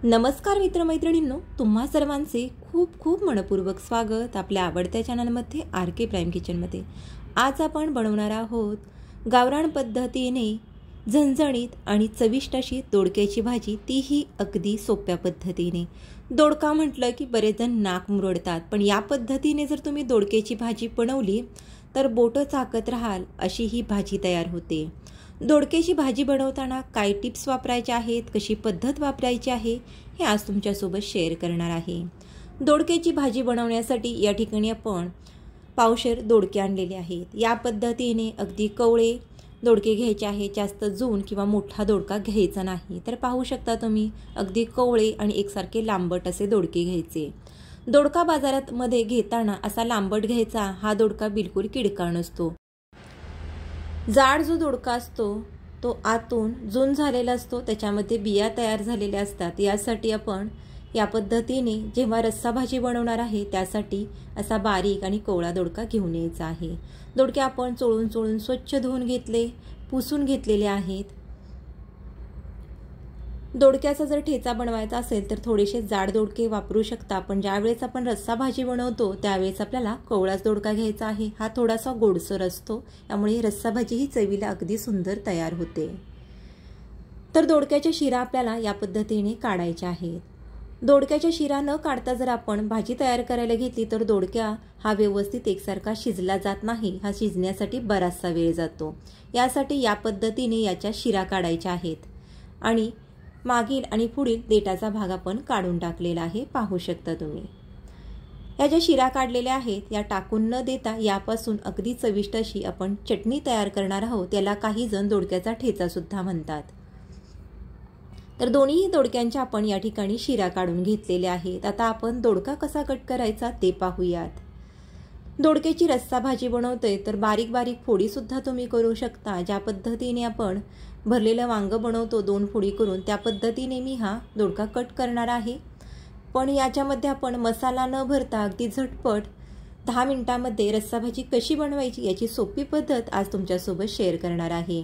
नमस्कार मित्रमैत्रिणींनो, तुम्हा सर्वांचे खूप खूप मनपूर्वक स्वागत आपल्या आवडत्या चॅनलमध्ये आर के प्राईम किचनमध्ये। आज आपण बनवणार आहोत गावरान पद्धतीने झणझणीत आणि चविष्ट अशी दोडक्याची भाजी, तीही अगदी सोप्या पद्धतीने। दोडका म्हटलं की बरेच जण नाक मुरडतात, पण या पद्धतीने जर तुम्ही दोडक्याची भाजी बनवली तर बोटं चाकत राहाल अशी ही भाजी तयार होते। दोडक्याची भाजी बनवताना काय टिप्स वापरायच्या आहेत, कशी पद्धत वापरायची आहे, हे आज तुमच्यासोबत शेअर करणार आहे। दोडक्याची भाजी बनवण्यासाठी या ठिकाणी आपण पावशेर दोडके आणलेले आहेत। या पद्धतीने अगदी कवळे दोडके घ्यायचे आहेत, जास्त जून किंवा मोठा दोडका घ्यायचा नाही। तर पाहू शकता तुम्ही अगदी कवळे आणि एकसारखे लांबट असे दोडके घ्यायचे। दोडका बाजारात मध्ये घेताना असा लांबट घ्यायचा, हा दोडका बिलकुल किडका नसतो। जाड जो दोडका असतो तो आतून जून झालेला असतो, त्याच्यामध्ये बिया तयार झालेल्या असतात। यासाठी आपण या पद्धतीने जेव्हा रस्सा भाजी बनवणार आहे त्यासाठी असा बारीक आणि कोवळा दोडका घेऊन यायचा आहे। दोडके आपण चोळून स्वच्छ धुवून घेतले, पुसून घेतलेले आहेत। दोडक्याचा जर ठेचा बनवायचा असेल तर थोडेसे जाड दोडके वापरू शकता, पण ज्यावेळेस आपण रस्सा भाजी बनवतो त्यावेळेस आपल्याला कोवळाच दोडका घ्यायचा आहे। हा थोडासा गोडसर असतो, त्यामुळे रस्सा भाजी ही चवीला अगदी सुंदर तयार होते। तर दोडक्याच्या शिरा आपल्याला या पद्धतीने काढायच्या आहेत। दोडक्याच्या शिरा न काढता जर आपण भाजी तयार करायला घेतली तर दोडका हा व्यवस्थित एकसारखा शिजला जात नाही, हा शिजण्यासाठी बराचसा वेळ जातो। यासाठी या पद्धतीने याच्या शिरा काढायच्या आहेत आणि मागील आणि पुढील देठाचा भाग आपण काढून टाकलेला आहे, पाहू शकता तुम्ही। या ज्या शिरा काढलेल्या आहेत या टाकून न देता यापासून अगदी चविष्ट अशी आपण चटणी तयार करणार आहोत। याला काही जण दोडक्याचा ठेचा सुद्धा म्हणतात। तर दोन्ही दोडक्यांच्या आपण या ठिकाणी शिरा काढून घेतलेल्या आहेत। आता आपण दोडका कसा कट करायचा ते पाहूयात। दोडक्याची रस्सा भाजी बनवतोय तर बारीक बारीक फोडी सुद्धा तुम्ही करू शकता। ज्या पद्धतीने आपण भरलेलं वांग बनवतो 2 फोडी करून, त्या पद्धतीने मी हा दोडका कट करणार आहे। पण याच्यामध्ये आपण मसाला न भरता अगदी झटपट 10 मिनिटांमध्ये रस्सा भाजी कशी बनवायची याची सोपी पद्धत आज तुमच्यासोबत शेअर करणार आहे।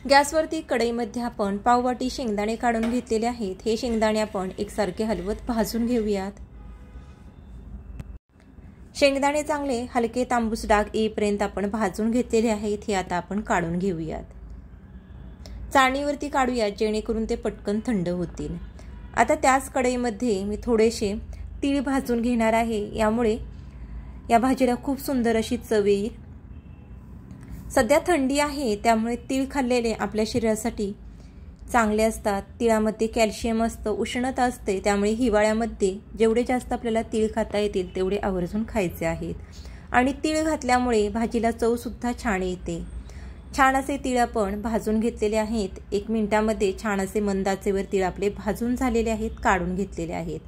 गॅसवरती कढईमध्ये आपण पाववाटी शेंगदाणे काढून घेतलेले आहेत। हे शेंगदाणे आपण एकसारखे हलवत भाजून घेऊयात। शेंगदाणे चांगले हलके तांबूस डाग येईपर्यंत आपण भाजून घेतलेले आहेत। हे आता आपण काढून घेऊयात, चाळणीवरती काढूयात जेणेकरून ते पटकन थंड होतील। आता त्याच कढईमध्ये मी थोडेसे तीळ भाजून घेणार आहे, यामुळे या भाजीला खूप सुंदर अशी चव येईल। सध्या थंडी आहे त्यामुळे तीळ खाल्लेले आपल्या शरीरासाठी चांगले असतात। तिळामध्ये कॅल्शियम असतं, उष्णता असते, त्यामुळे हिवाळ्यामध्ये जेवढे जास्त आपल्याला तीळ खाता येतील तेवढे आवर्जून खायचे आहेत। आणि तीळ घातल्यामुळे भाजीला चव सुद्धा छान येते। छान असे तीळ आपण भाजून घेतलेले आहेत। 1 मिनिटामध्ये छान असे मंद आचेवर तीळ आपले भाजून झालेले आहेत, काढून घेतलेले आहेत।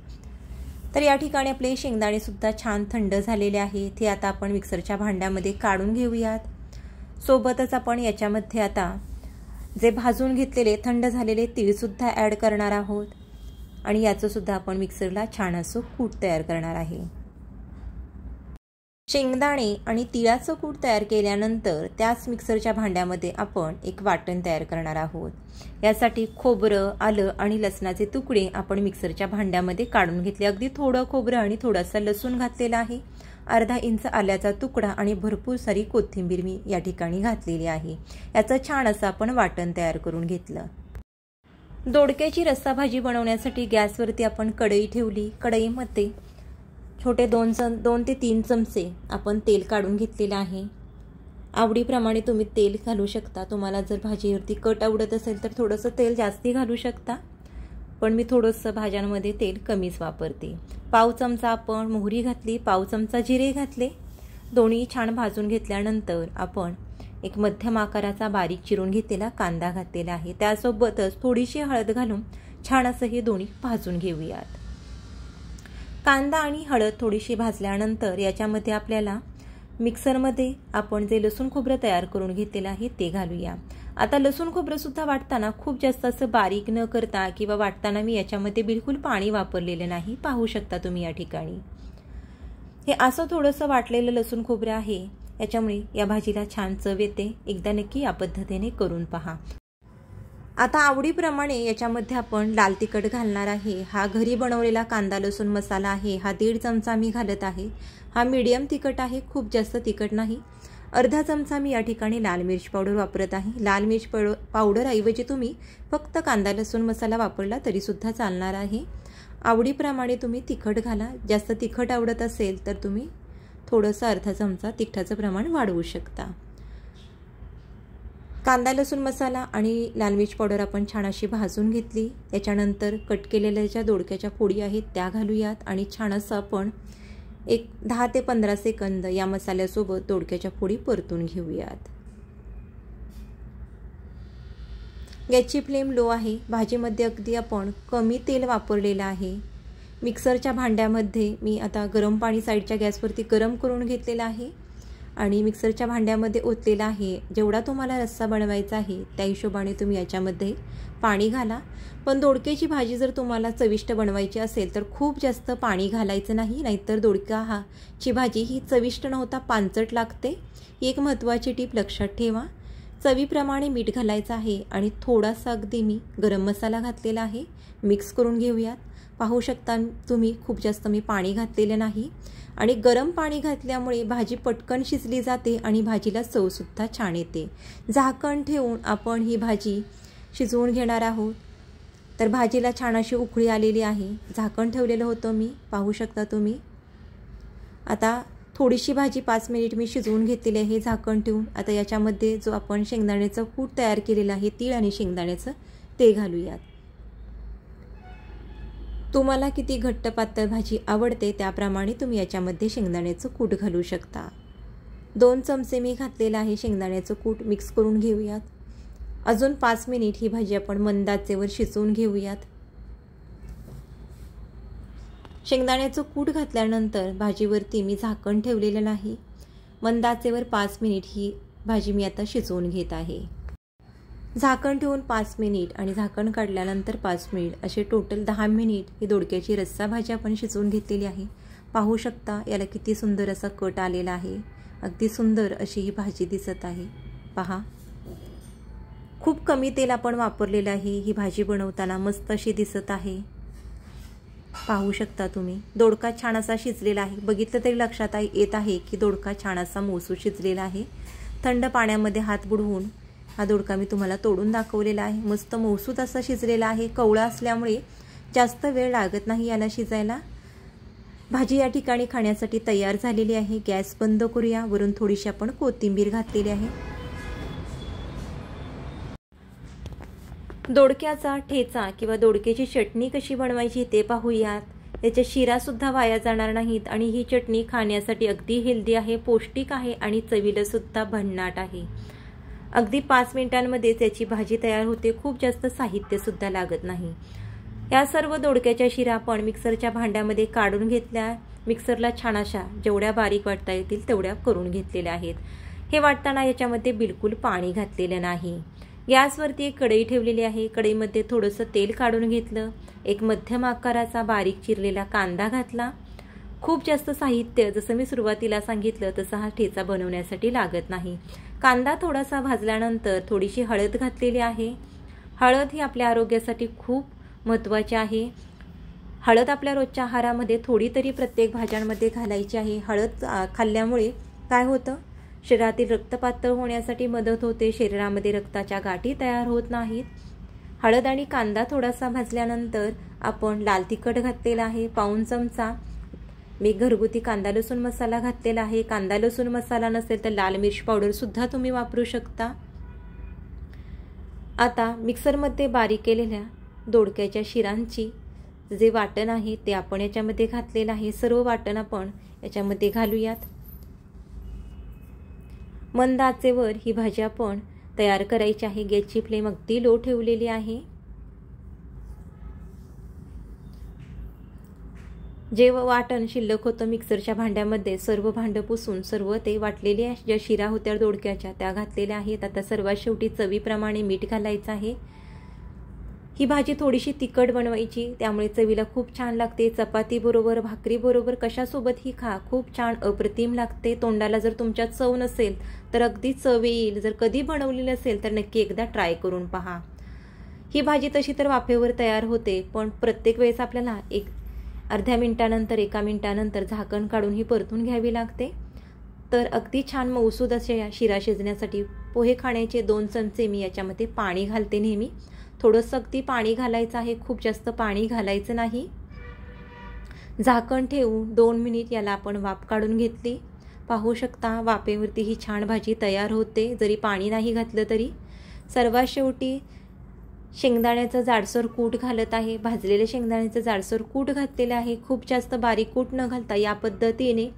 तर या ठिकाणी आपले शेंगदाणे सुद्धा छान थंड झालेले आहेत। हे आता आपण मिक्सरच्या भांड्यामध्ये काढून घेऊयात। सोबतच आपण याच्यामध्ये आता जे भाजून घेतलेले थंड झालेले तीळ सुद्धा ॲड करणार आहोत आणि याचं सुद्धा आपण मिक्सरला छान असं कूट तयार करणार आहे। शेंगदाणे आणि तिळाचं कूट तयार केल्यानंतर त्याच मिक्सरच्या भांड्यामध्ये आपण एक वाटण तयार करणार आहोत। यासाठी खोबरं, आलं आणि लसणाचे तुकडे आपण मिक्सरच्या भांड्यामध्ये काढून घेतले। अगदी थोडं खोबरं आणि थोडासा लसूण घातलेला आहे। अर्धा इंच आल्याचा तुकडा आणि भरपूर सारी कोथिंबीर मी या ठिकाणी घातलेली आहे। याचं छान असं आपण वाटण तयार करून घेतलं। दोडक्याची रस्सा भाजी बनवण्यासाठी गॅसवरती आपण कढई ठेवली। कढईमध्ये छोटे 2 ते 3 चमचे आपण तेल काढून घेतलेलं आहे। आवडीप्रमाणे तुम्ही तेल घालू शकता। तुम्हाला जर भाजीवरती कट आवडत असेल तर थोडंसं तेल जास्ती घालू शकता, पण मी थोडंसं भाज्यांमध्ये तेल कमीच वापरते। पाव चमचा आपण मोहरी घातली, पाव चमचा जिरे घातले। दोन्ही छान भाजून घेतल्यानंतर आपण एक मध्यम आकाराचा बारीक चिरून घेतलेला कांदा घातलेला आहे। त्यासोबतच थोडीशी हळद घालून छान असं हे दोन्ही भाजून घेऊयात। कांदा आणि हळद थोडीशी भाजल्यानंतर याच्यामध्ये आपल्याला मिक्सरमध्ये आपण जे लसूण खोबरं तयार करून घेतलेलं आहे ते घालूया। आता लसूण खोबरं सुद्धा वाटताना खूप जास्त असं बारीक न करता किंवा वाटताना मी याच्यामध्ये बिलकुल पाणी वापरलेलं नाही, पाहू शकता तुम्ही या ठिकाणी। हे असं थोडंसं वाटलेलं लसूण खोबरं आहे, याच्यामुळे या भाजीला छान चव येते। एकदा नक्की या पद्धतीने करून पहा। आता आवडीप्रमाणे याच्यामध्ये आपण लाल तिखट घालणार आहे। हा घरी बनवलेला कांदा लसूण मसाला आहे, हा 1.5 चमचा मी घालत आहे। हा मीडियम तिखट आहे, खूप जास्त तिखट नाही। अर्धा चमचा मी या ठिकाणी लाल मिर्च पावडर वापरत आहे। लाल मिर्च पावडर ऐवजी तुम्ही फक्त कांदा लसूण मसाला वापरला तरी सुद्धा चालणार आहे। आवडीप्रमाणे तुम्ही तिखट घाला, जास्त तिखट आवडत असेल तर तुम्ही थोडंसं अर्धा चमचा तिखटाचं प्रमाण वाढवू शकता। कांदा लसूण मसाला आणि लाल मिर्च पावडर आपण छान अशी भाजून घेतली। त्याच्यानंतर कट केलेल्या ज्या दोडक्याच्या फोडी आहेत त्या घालूयात आणि छान असं आपण एक 10 ते 15 सेकंद या मसाल्यासोबत दोडक्याच्या फोडी परतून घेऊयात। गॅसची फ्लेम लो आहे। भाजीमध्ये अगदी आपण कमी तेल वापरलेलं आहे। मिक्सरच्या भांड्यामध्ये मी आता गरम पाणी साईडच्या गॅसवरती गरम करून घेतलेलं आहे आणि मिक्सरच्या भांड्यामध्ये ओतलेला आहे। जेवढा तुम्हाला रस्सा बनवायचा आहे त्या हिशोबाने तुम्ही याच्यामध्ये पाणी घाला। पण दोडक्याची भाजी जर तुम्हाला चविष्ट बनवायची असेल तर खूप जास्त पाणी घालायचं नाही, नाहीतर दोडक्याची भाजी ही चविष्ट न होता पांचट लागते। ही एक महत्त्वाची टीप लक्षात ठेवा। चवीप्रमाणे मीठ घालायचं आहे आणि थोडासा अगदी मी गरम मसाला घातलेला आहे। मिक्स करून घेऊयात। पाहू शकता तुम्ही खूप जास्त मी पाणी घातलेले नाही आणि गरम पाणी घातल्यामुळे भाजी पटकन शिजली जाते आणि भाजीला चव सुद्धा छान येते। झाकण ठेवून आपण ही भाजी शिजवून घेणार आहोत। तर भाजीला छान अशी उकळी आलेली आहे। झाकण ठेवलेलं होतं मी, पाहू शकता तुम्ही। आता थोडीशी भाजी 5 मिनिट मी शिजवून घेतलेली आहे झाकण ठेवून। आता याच्यामध्ये जो आपण शेंगदाण्याचं कूट तयार केलेलं आहे, तीळ आणि शेंगदाण्याचं, ते घालूयात। तुम्हाला किती घट्ट पातळ भाजी आवडते त्याप्रमाणे तुम्ही याच्यामध्ये शेंगदाण्याचं कूट घालू शकता। 2 चमचे मी घातलेलं आहे शेंगदाण्याचं कूट। मिक्स करून घेऊयात। अजून 5 मिनिट ही भाजी आपण मंद आचेवर शिजवून घेऊयात। शेंगदाण्याचं कूट घातल्यानंतर भाजीवरती मी झाकण ठेवलेलं नाही। मंद आचेवर 5 मिनिट ही भाजी मी आता शिजवून घेत आहे। झाकण ठेवून 5 मिनिट आणि झाकण काढल्यानंतर 5 मिनिट असे टोटल 10 मिनिट ही दोडक्याची रस्सा भाजी आपण शिजवून घेतलेली आहे। पाहू शकता याला किती सुंदर असा कट आलेला आहे। अगदी सुंदर अशी ही भाजी दिसत आहे। पहा, खूप कमी तेल आपण वापरलेलं आहे। ही भाजी बनवताना मस्त अशी दिसत आहे। पाहू शकता तुम्ही दोडका छान असा शिजलेला आहे। बघितलं तरी लक्षात येत आहे की दोडका छान असा मऊसूत शिजलेला आहे। थंड पाण्यामध्ये हात बुडवून हा दोडका मी तुम्हाला तोडून दाखवलेला आहे। मस्त मऊसूत असा शिजलेला आहे। कवळा असल्यामुळे जास्त वेळ लागत नाही याला शिजायला। भाजी या ठिकाणी खाण्यासाठी तयार झालेली आहे। गॅस बंद करूया। वरून थोडीशी आपण कोथिंबीर घातलेली आहे। दोडक्याचा ठेचा किंवा दोडक्याची चटणी कशी बनवायची ते पाहूयात। याच्या शिरा सुद्धा वाया जाणार नाहीत आणि ही चटणी खाण्यासाठी अगदी हेल्दी आहे, पौष्टिक आहे आणि चवीला सुद्धा भन्नाट आहे। अगदी 5 मिनिटांमध्ये त्याची भाजी तयार होते। खूप जास्त साहित्य सुद्धा लागत नाही। या सर्व दोडक्याच्या शिरा आपण मिक्सरच्या भांड्यामध्ये काढून घेतल्या। मिक्सरला छान अशा जेवढ्या बारीक वाटता येतील तेवढ्या करून घेतलेल्या आहेत। हे वाटताना याच्यामध्ये बिलकुल पाणी घातलेलं नाही। गॅसवरती एक कढई ठेवलेली आहे। कढईमध्ये थोडंसं तेल काढून घेतलं। एक मध्यम आकाराचा बारीक चिरलेला कांदा घातला। खूप जास्त साहित्य जसं मी सुरुवातीला सांगितलं तसं हा ठेचा बनवण्यासाठी लागत नाही। कांदा थोडासा भाजल्यानंतर थोडीशी हळद घातलेली आहे। हळद ही आपल्या आरोग्यासाठी खूप महत्त्वाची आहे। हळद आपल्या रोजच्या आहारामध्ये थोडी तरी प्रत्येक भाज्यांमध्ये घालायची आहे। हळद खाल्ल्यामुळे काय होतं, शरीरातील रक्त पातळ होण्यासाठी मदत होते। शरीरामध्ये रक्ताच्या गाठी तयार होत नाहीत। हळद आणि कांदा थोडासा भाजल्यानंतर आपण लाल तिखट घातलेला आहे 1 चमचा। मी घरगुती कांदा लसूण मसाला घातलेला आहे। कांदा लसूण मसाला नसेल तर लाल मिर्च पावडर सुद्धा तुम्ही वापरू शकता। आता मिक्सरमध्ये बारीक केलेल्या दोडक्याच्या शिरांची जे वाटण आहे ते आपण याच्यामध्ये घातलेलं आहे। सर्व वाटण आपण याच्यामध्ये घालूयात। मंद आचेवर ही भाजी आपण तयार करायची आहे। गॅसची फ्लेम अगदी लो ठेवलेली आहे। जे वाटण शिल्लक होतं मिक्सरच्या भांड्यामध्ये सर्व भांडं पुसून सर्व ते वाटलेल्या ज्या शिरा होत्या दोडक्याच्या त्या घातलेल्या आहेत। आता सर्वात शेवटी चवीप्रमाणे मीठ घालायचं आहे। ही भाजी थोडीशी तिखट बनवायची, त्यामुळे चवीला खूप छान लागते। चपाती बरोबर, भाकरी बरोबर कशासोबत ही खा, खूप छान अप्रतिम लागते। तोंडाला जर तुमच्या चव नसेल तर अगदी चव येईल। जर कधी बनवलेली असेल तर नक्की एकदा ट्राय करून पहा। ही भाजी तशी तर वाफेवर तयार होते, पण प्रत्येक वेळेस आपल्याला अर्ध्या मिनिटानंतर 1 मिनिटानंतर झाकण काढून ही परतून घ्यावी लागते। तर अगदी छान मऊसूद असे शिरा शिजण्यासाठी पोहे खाण्याचे 2 चमचे मी याच्यामध्ये पाणी घालते। नेहमी थोडंसं अगदी पाणी घालायचं आहे, खूप जास्त पाणी घालायचं नाही। झाकण ठेवून 2 मिनिट याला आपण वाफ काढून घेतली। पाहू शकता वाफेवरती ही छान भाजी तयार होते, जरी पाणी नाही घातलं तरी। सर्वात शेवटी शेंगदाण्याचं जाडसर कूट घालत आहे। भाजलेले शेंगदाण्याचं जाडसर कूट घातलेलं आहे, खूप जास्त बारीक कूट न घालता या पद्धतीने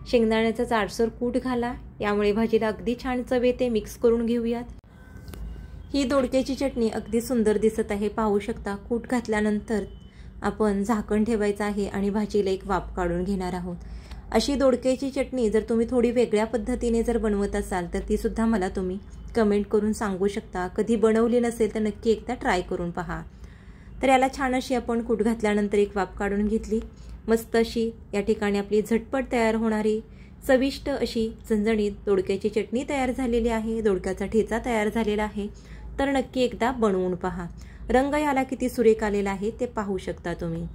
शेंगदाण्याचा जाडसर कूट घाला, यामुळे भाजीला अगदी छान चव येते। मिक्स करून घेऊयात। ही दोडक्याची चटणी अगदी सुंदर दिसत आहे, पाहू शकता। कूट घातल्यानंतर आपण झाकण ठेवायचं आहे आणि भाजीला एक वाफ काढून घेणार आहोत। अशी दोडक्याची चटणी जर तुम्ही थोडी वेगळ्या पद्धतीने जर बनवत असाल तर ती सुद्धा मला तुम्ही कमेंट करून सांगू शकता। कधी बनवली नसेल तर नक्की एकदा ट्राय करून पहा। तर याला छान अशी आपण कूट घातल्यानंतर एक वाफ काढून घेतली। मस्त अशी या ठिकाणी आपली झटपट तयार होणारी चविष्ट अशी झणझणीत दोडक्याची चटणी तयार झालेली आहे। दोडक्याचा ठेचा तयार झालेला आहे, तर नक्की एकदा बनवून पहा। रंग याला किती सुरेख आलेला आहे ते पाहू शकता तुम्ही।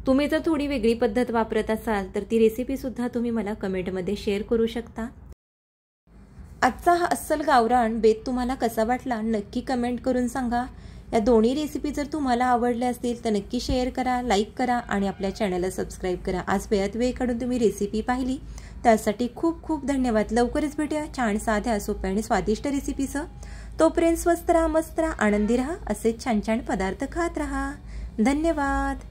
तुम्ही जर थोडी वेगळी पद्धत वापरत असाल तर ती रेसिपी सुद्धा तुम्ही मला कमेंटमध्ये शेअर करू शकता। आजचा हा अस्सल गावरान बेत तुम्हाला कसा वाटला नक्की कमेंट करून सांगा। या दोन्ही रेसिपी जर तुम्हाला आवडल्या असतील तर नक्की शेअर करा, लाईक करा आणि आपल्या चॅनलला सबस्क्राईब करा। आज वेळात वेळ काढून तुम्ही रेसिपी पाहिली त्यासाठी खूप खूप धन्यवाद। लवकरच भेटूया छान साध्या सोप्या आणि स्वादिष्ट रेसिपीसह। तोपर्यंत स्वस्त राहा, मस्त राहा, आनंदी राहा, असे छान छान पदार्थ खात राहा। धन्यवाद।